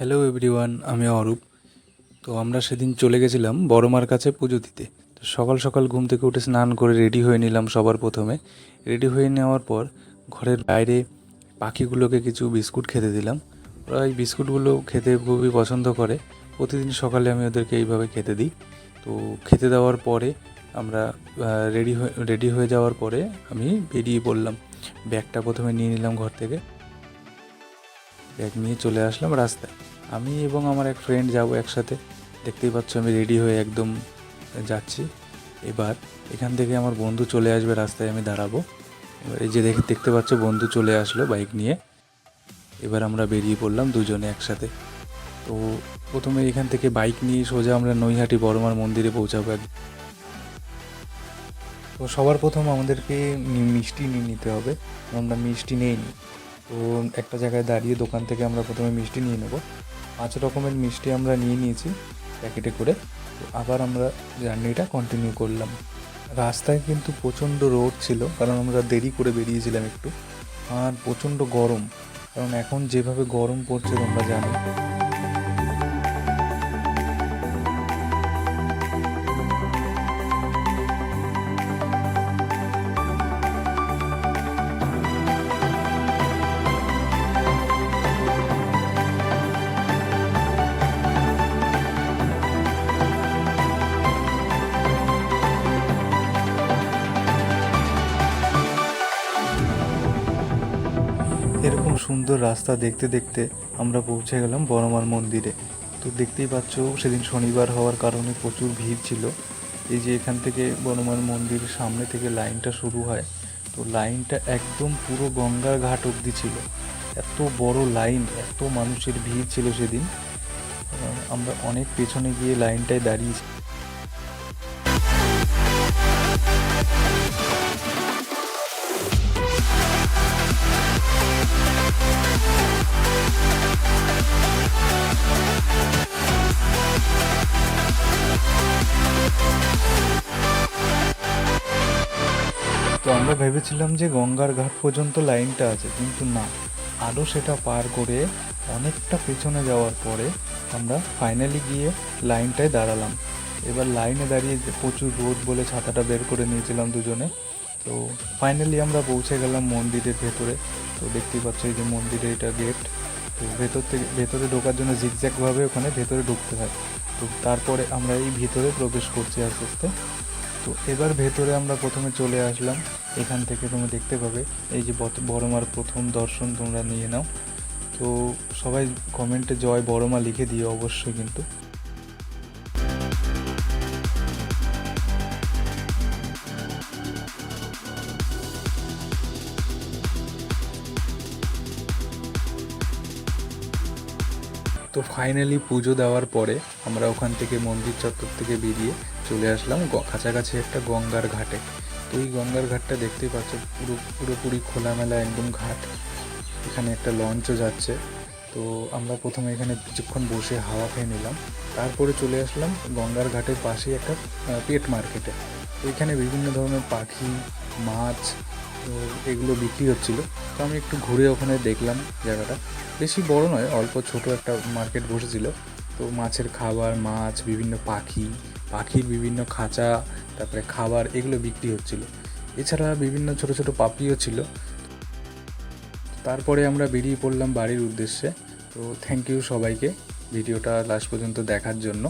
Hello everyone, আমি অরূপ। তো আমরা সেদিন চলে গেছিলাম বড় মার কাছে পুজো দিতে। তো সকাল সকাল ঘুম থেকে উঠে স্নান করে রেডি হয়ে নিলাম। সবার প্রথমে রেডি হয়ে নেওয়ার পর ঘরের বাইরে পাখিগুলোকে কিছু বিস্কুট খেতে দিলাম। ওরা এই বিস্কুটগুলো খেতে খুবই পছন্দ করে। প্রতিদিন সকালে আমি ওদেরকে এইভাবে খেতে দিই। তো খেতে দেওয়ার পরে আমরা রেডি হয়ে যাওয়ার পরে আমি বেরিয়ে পড়লাম। ব্যাগটা প্রথমে নিয়ে নিলাম ঘর থেকে। ব্যাগ নিয়ে চলে আসলাম রাস্তায়। আমি এবং আমার এক ফ্রেন্ড যাব একসাথে। দেখতেই পাচ্ছ আমি রেডি হয়ে একদম যাচ্ছি। এবার এখান থেকে আমার বন্ধু চলে আসবে, রাস্তায় আমি দাঁড়াবো। এবার এই যে দেখতে পাচ্ছ বন্ধু চলে আসলো বাইক নিয়ে। এবার আমরা বেরিয়ে পড়লাম দুজনে একসাথে। তো প্রথমে এখান থেকে বাইক নিয়ে সোজা আমরা নৈহাটি বড়মার মন্দিরে পৌঁছাবো। তো সবার প্রথম আমাদেরকে মিষ্টি নিয়ে নিতে হবে। আমরা মিষ্টি নিইনি। তো একটা জায়গায় দাঁড়িয়ে দোকান থেকে আমরা প্রথমে মিষ্টি নিয়ে নেব। 5 রকমের মিষ্টি আমরা নিয়ে নিয়েছি প্যাকেটে করে। তো আবার আমরা জার্নিটা কন্টিনিউ করলাম। রাস্তায় কিন্তু প্রচণ্ড রোদ ছিল, কারণ আমরা দেরি করে বেরিয়েছিলাম একটু। আর প্রচণ্ড গরম, কারণ এখন যেভাবে গরম পড়ছে তোমরা জানো। এরকম সুন্দর রাস্তা দেখতে দেখতে আমরা পৌঁছে গেলাম বড়মার মন্দিরে। তো দেখতেই পাচ্ছ সেদিন শনিবার হওয়ার কারণে প্রচুর ভিড় ছিল। এই যে এখান থেকে বড়মার মন্দিরের সামনে থেকে লাইনটা শুরু হয়। তো লাইনটা একদম পুরো গঙ্গার ঘাট অবধি ছিল। এত বড় লাইন, এত মানুষের ভিড় ছিল সেদিন। আমরা অনেক পেছনে গিয়ে লাইনটায় দাঁড়িয়েছি। তো আমরা ভেবেছিলাম যে গঙ্গার ঘাট পর্যন্ত লাইনটা আছে, কিন্তু না, আরও সেটা পার করে অনেকটা পেছনে যাওয়ার পরে আমরা ফাইনালি গিয়ে লাইনটায় দাঁড়ালাম। এবার লাইনে দাঁড়িয়ে প্রচুর রোদ বলে ছাতাটা বের করে নিয়েছিলাম দুজনে। তো ফাইনালি আমরা পৌঁছে গেলাম মন্দিরের ভেতরে। তো দেখতেই পাচ্ছ এই যে মন্দিরের এটা গেট। তো ভেতরে ঢোকার জন্য জিগজ্যাগভাবে ওখানে ভেতরে ঢুকতে হয়। তো তারপরে আমরা এই ভিতরে প্রবেশ করছি আস্তে আস্তে। তো এবার ভেতরে আমরা প্রথমে চলে আসলাম। এখান থেকে তোমরা দেখতে পাবে এই যে বড়মার প্রথম দর্শন তোমরা নিয়ে নাও। তো সবাই কমেন্টে জয় বড়মা লিখে দিও অবশ্যই কিন্তু। তো ফাইনালি পুজো দেওয়ার পরে আমরা ওখান থেকে মন্দির চত্বর থেকে বেরিয়ে চলে আসলাম কাছাকাছি একটা গঙ্গার ঘাটে। তো এই গঙ্গার ঘাটটা দেখতেই পাচ্ছ পুরোপুরি খোলামেলা একদম ঘাট। এখানে একটা লঞ্চও যাচ্ছে। তো আমরা প্রথমে এখানে কিছুক্ষণ বসে হাওয়া খেয়ে নিলাম। তারপরে চলে আসলাম গঙ্গার ঘাটের পাশেই একটা পেট মার্কেটে। তো এখানে বিভিন্ন ধরনের পাখি, মাছ, তো এগুলো বিক্রি হচ্ছিলো। তো আমি একটু ঘুরে ওখানে দেখলাম জায়গাটা। বেশি বড় নয়, অল্প ছোট একটা মার্কেট বসেছিল। তো মাছের খাবার, মাছ, বিভিন্ন পাখির বিভিন্ন খাঁচা, তারপরে খাবার, এগুলো বিক্রি হচ্ছিল। এছাড়া বিভিন্ন ছোট ছোট পাপিও ছিল। তারপরে আমরা বেরিয়ে পড়লাম বাড়ির উদ্দেশ্যে। তো থ্যাংক ইউ সবাইকে ভিডিওটা লাস্ট পর্যন্ত দেখার জন্য।